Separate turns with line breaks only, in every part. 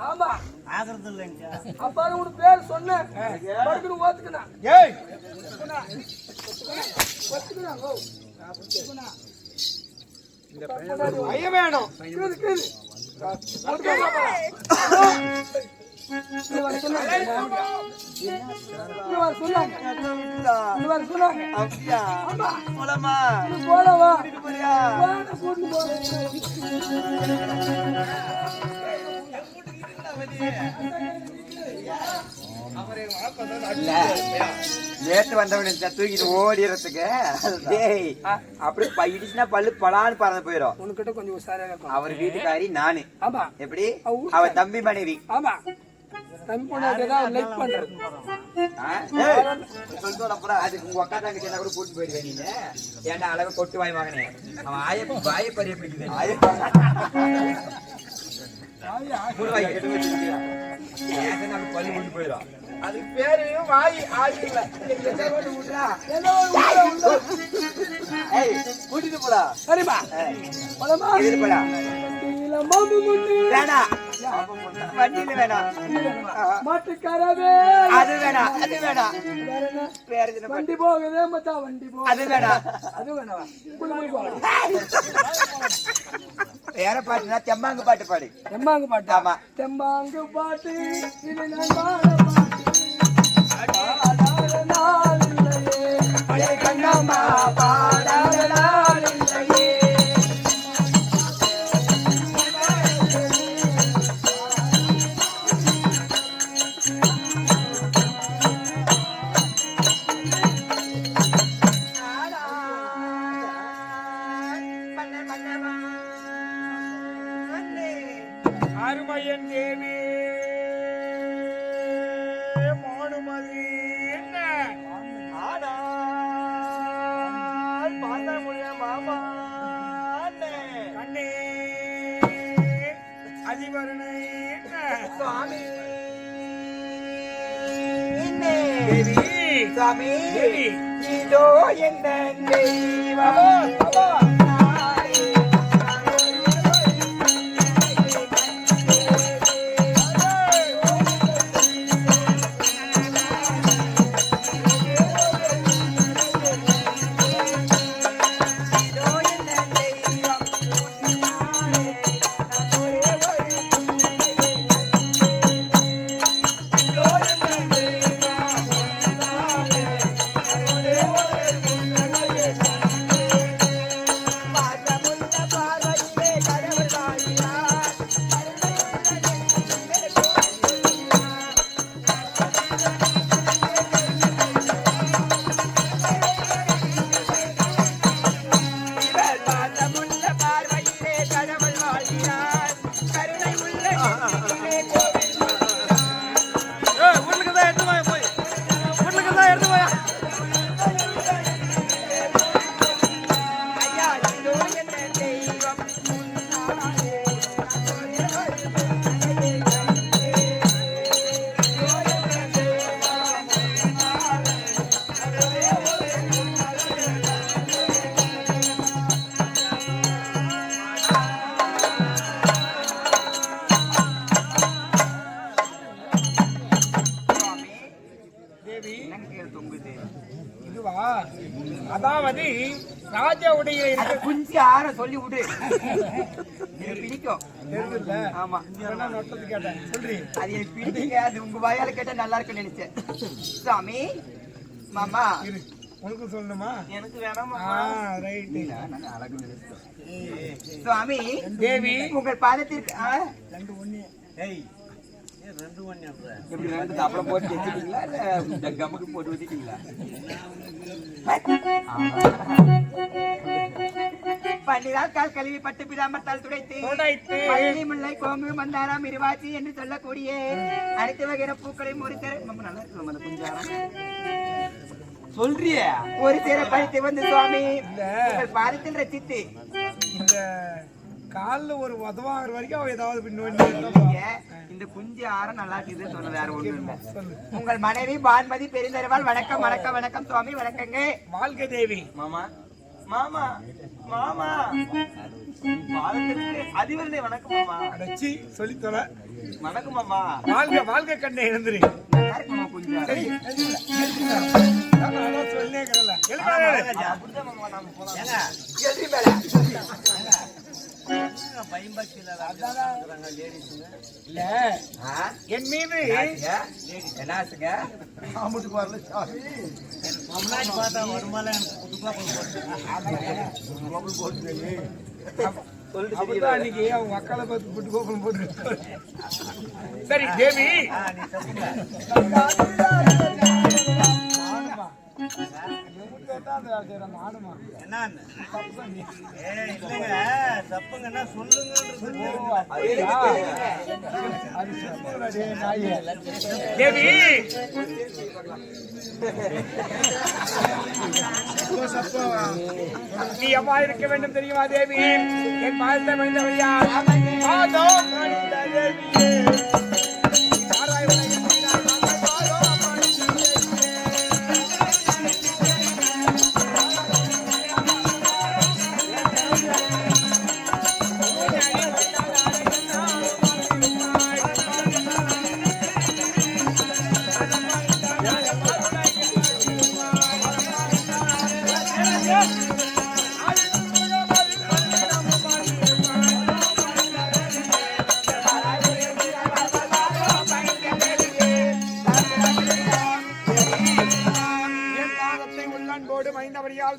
ஆமா ஆகிறது இல்லைங்க. அப்பாரு உன் பேர் சொன்னேன் படுக்கணும் ஓத்துக்கணா.
ஏய் ஐய வேணும்
நேற்று வந்தவன் தூக்கிட்டு ஓடிறதுக்கு அப்படியே இடிச்சுனா பல்லு பலான்னு பறந்து போயிடும்.
உனக்கிட்ட கொஞ்சம் உஷாராக இருக்கும்.
அவர் வீட்டுக்காரி நானு.
ஆமா
எப்படி அவ தம்பி மனைவி.
ஆமா தம்பி பொண்ணாதான் லைக் பண்றது.
அதுக்கு உங்க அக்கா தாங்க சேர்ந்தா கூட கூட்டு போயிடுவேன். நீங்க ஏன்டா அளவு கொட்டு வாய் வாங்கினே அவன் வாய பறிய பிடிக்குது. பள்ளி கொண்டு போயிடும். அது பேரு வாய் ஆயில கூட்டிட்டு போடா.
சரிப்பா
போடா வேணாம் வண்டியில வேணாம்
மாட்டுக்காரவே
அது வேணாம் அது வேணாம்
வண்டி போகுதே மச்சா வண்டி போகுது
அது வேணாம்
அது வேணாம்.
வேற பாட்டுனா தெம்மாங்கு பாட்டு பாடு.
தெம்மாங்கு பாட்டு.
ஆமா
தெம்மாங்கு பாட்டு இது நான் பாடாத நாள் இல்லையே பழைய கண்ணம்மா பாடாத நாள் இல்லையே.
அருமையன் தேவி மானுமதி பாதமுள்ள மாமா கண்ணே அதிபரணை
சுவாமி
தேவி
சுவாமி இதோ என்ன
அதாவது ராஜாவுடைய
குஞ்சு ஆற சொல்லி விடு பிடிக்கும். ஆமா
கேட்டேன் சொல்றீ
அது எனக்கு பிடிக்க. அது உங்க வாயால கேட்டா நல்லா இருக்குன்னு நினைச்சேன். சாமி மாமா
உனக்கு சொல்லணுமா?
எனக்கு வேணாமா?
ரைட்
அழகு சுவாமி
தேவி
உங்கள் பாதத்திற்கு
ரெண்டு ஒண்ணு
எப்படி ரெண்டு தப்பளம் போட்டு வச்சுட்டீங்களா இல்ல கமுக்கு போட்டு வச்சுட்டீங்களா? பன்னிரால் கால் கழுவி பட்டு பிதாமத்தால் துடைத்து பள்ளி முல்லை கோம்பு மந்தாரம் இருவாச்சி என்று சொல்லக்கூடிய அனைத்து வகையான பூக்களை ஒரு சேர நல்லா இருக்கு. கொஞ்சம் சொல்றிய ஒரு சேர பழித்து வந்து சுவாமி உங்கள் பாதத்தில் ரசித்து
இந்த கால்ல ஒரு உதவாகிற வரைக்கும் அவ ஏதாவது பின்னோடி
இந்த குஞ்சு ஆரம் நல்லா இருக்குது சொல்ல வேற ஒண்ணும் இல்ல. உங்கள் மனைவி பான்மதி பெருந்தரவால் வணக்கம் வணக்கம் வணக்கம் சுவாமி வணக்கங்க.
வாழ்க தேவி.
மாமா
மாமா மாமா பாதத்திற்கு அதிபரே வணக்கம் மாமா.
அடச்சி சொல்லி தொலை.
வணக்கம் மாமா.
வாழ்க வாழ்க கண்ணே எழுந்துரு. சரி அதான் சொல்லே இருக்கல.
அப்படிதான் மாமா நாம போலாம். ஏங்க
எதிரி மேல
பயம்பக்தியில ராஜாங்க லேடிஸ்ங்க
இல்ல என் மீது
என்னாச்சுங்க
ஆமுட்டு வரல சாமி. முன்னாடி பார்த்தா வருமால எனக்கு புதுப்பா போட்டு
அப்படிதான் அன்னைக்கு அவங்க மக்களை பார்த்து புட்டு கோப்பம் போட்டு. சரி தேவி
நீ தப்புங்க. என்ன இல்லைங்க தப்புங்கன்னா சொல்லுங்க.
தேவி நீ எவ்வாறு இருக்க வேண்டும் தெரியுமா தேவி? என் பாதத்தை மனிதவழியா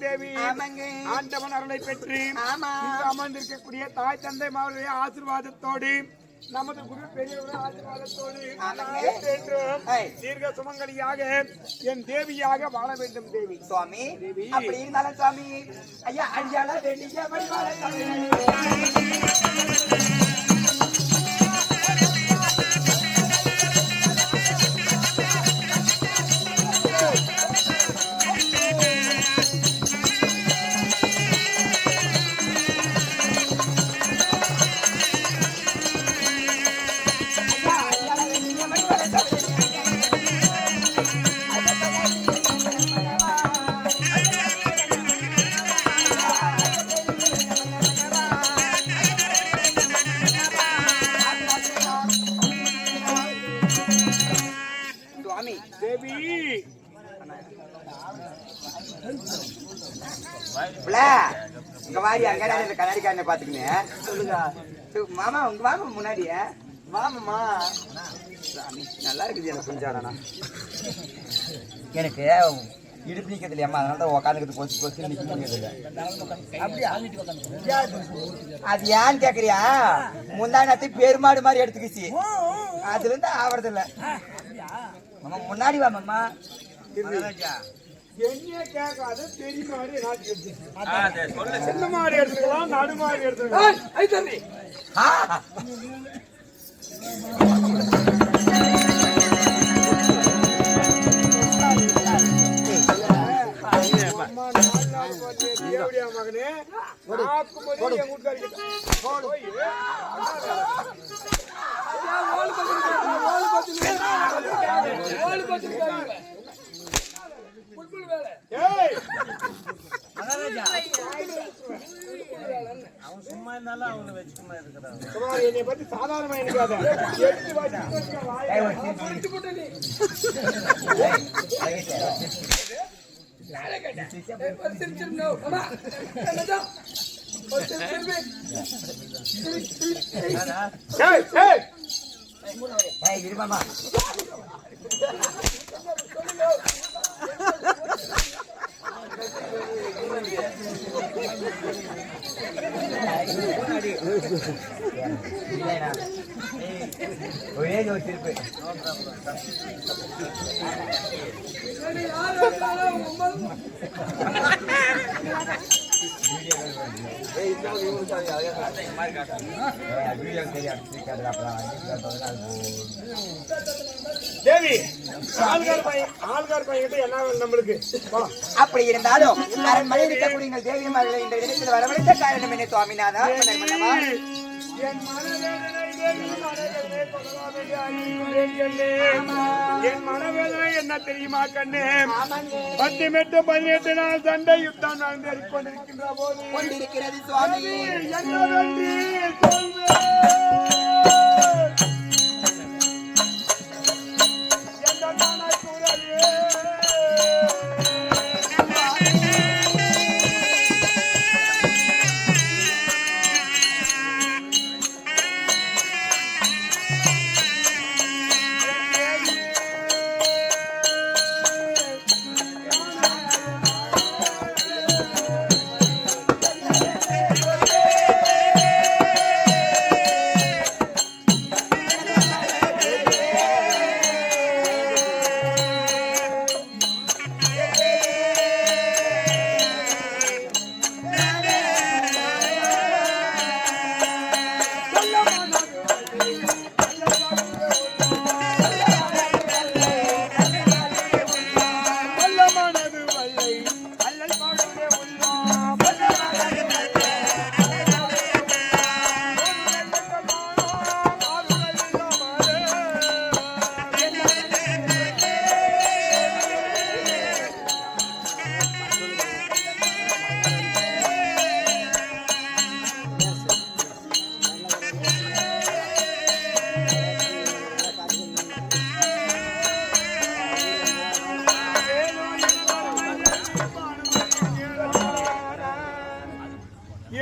தேவி ஆண்டவன் அருளை பெற்று அமர்ந்திருக்கக்கூடிய தாய் தந்தை மாவட்ட ஆசீர்வாதத்தோடு நமது குரு பெரியவர்கள் ஆசீர்வாதத்தோடு தீர்க்க சுமங்கலியாக என் தேவியாக வாழ வேண்டும் தேவி.
சுவாமி அப்படி இருந்தாலும் சுவாமி ஐயா ஐயால வேண்டிய இங்க வாரி அங்க கண்ணாடிக்காரனை பாத்துக்கினேன். சொல்லுங்க மாமா உங்க வாமா முன்னாடிய வாமம்மா. நல்லா இருக்குது எனக்கு குஞ்சாடா. எனக்கு இடுப்பு நிக்கிறது இல்லையம்மா, அதனால தான் உக்காந்துக்கிறது கொச்சு கொச்சு நிக்க முடியாது. அது ஏன்னு கேக்குறியா? முந்தானத்தை பெருமாடு மாதிரி எடுத்துக்கிச்சு, அதுல இருந்து ஆவறது இல்ல. முன்னாடி வாமம்மா.
என்ன கேட்காத பெரிய மாடு சின்ன மாடு எடுத்துக்கலாம், நடு மாடு எடுத்துக்கலாம். மகனே
அவன் சும்மா இருந்தாலும் அவனை வச்சுக்கமா இருக்கிறான்.
என்னை பத்தி சாதாரணமா இருக்காத.
இருமாமா ஒரே ஒரு திருப்பு.
தேவி ஆள்கார் பையன் என்ன நம்மளுக்கு
அப்படி இருந்தாலும் அரண்மனை இருக்கக்கூடிய தேவியமார்களை இந்த இடத்தில் வரவழைத்த காரணம் என்ன சுவாமிநாதா?
என் மனவேதனை என் மனவேதனை என்ன தெரியுமா கண்ணே? 10 மெட்டு 18 நாள் சண்டை யுத்தம் நடந்து கொண்டிருக்கின்ற போது
கொண்டிருக்கிறது சுவாமி.
என்னவென்று சொல்வேன்?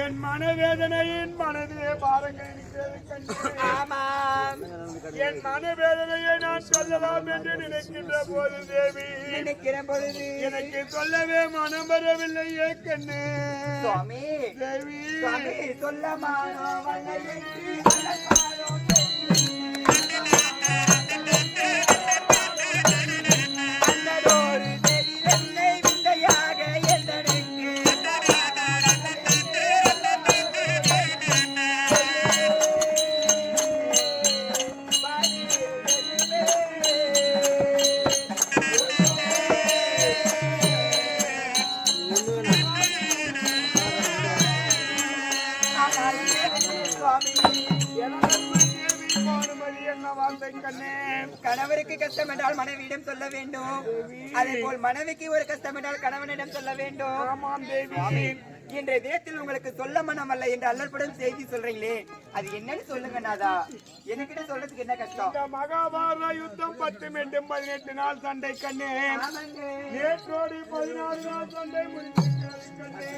என் மனவேதனையின் மனதிலே பாருங்கள் என் மனவேதனையை நான் சொல்லலாம் என்று நினைக்கின்ற போது தேவி எனக்கு சொல்லவே மனம் வரவில்லையே கண்ணு
சுவாமி.
தேவி
சொல்ல கணவருக்கு கஷ்டம் என்றால் மனைவியிடம் சொல்ல வேண்டும். அதே போல் மனைவிக்கு ஒரு கஷ்டம் என்றால் கணவனிடம் சொல்ல வேண்டும். இன்றைய தினத்தில் உங்களுக்கு சொல்ல மனம் அல்ல என்று அல்லற்படும் செய்தி சொல்றீங்களே, அது என்னன்னு சொல்லுங்க நாதா. எனக்கிட்ட சொல்றதுக்கு என்ன கஷ்டம்?
மகாபாரத யுத்தம் 10 மெட்டும் 18 நாள் சண்டை கண்ணே. நேற்றோடு 14 நாள் சண்டை முடிந்திருக்கிறது கண்ணே.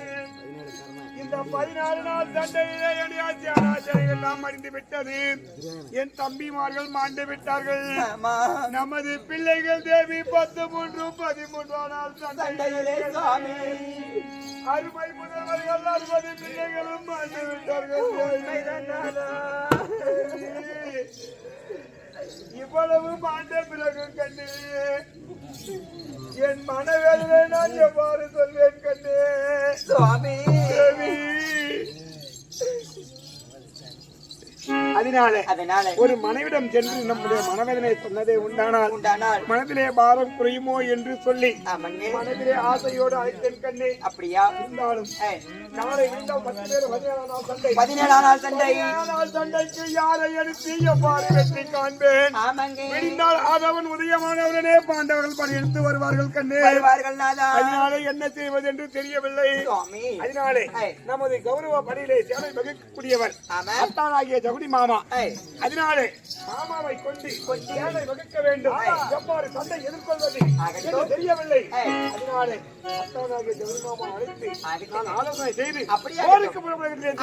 இந்த 14 நாள் சண்டையிலே எல்லாம் மடிந்து விட்டது. என் தம்பிமார்கள் மாண்டு விட்டார்கள். நமது பிள்ளைகள் தேவி 13 13 நாள் சண்டையிலே அருமை முதல்வர்கள் 60 பிள்ளைகளும் மாண்டு விட்டார்கள். இவ்வளவு மாண்ட பிறகு கண்ணே என் மனவேதனை நான் எவ்வாறு சொல்வேன் கண்ணே?
சுவாமி,
அதனால ஒரு மனைவிடம் சென்று நம்முடைய மனவேதனை சொன்னதே உண்டானால் மனதிலே பாரம் குறையுமோ என்று சொல்லி மனதிலே ஆசையோடு அழைத்தேன் கண்ணே.
அப்படியா?
இருந்தாலும் நாளை
17 நாள்
சண்டைக்கு யாரை எடுத்து எவ்வாறு வெற்றி காண்பேன்? விடிந்தால் அதவன் உதயமானவரனே பாண்டவர்கள் பணியெடுத்து வருவார்கள் கண்ணே. அதனால என்ன செய்வது என்று தெரியவில்லை. அதனாலே நமது கௌரவ பணியிலே சேவை வகுக்கக்கூடியவர் அத்தானாகிய ஜகுடி மாமா. அதனாலே மாமாவை கொண்டு சேவை வகுக்க வேண்டும். எவ்வாறு சண்டை எதிர்கொள்வது என்று தெரியவில்லை. அதனாலே அத்தானாகிய ஜகுடி மாமா அழைத்து நான் ஆலோசனை செய்து போருக்கு புறப்படுகின்றேன்.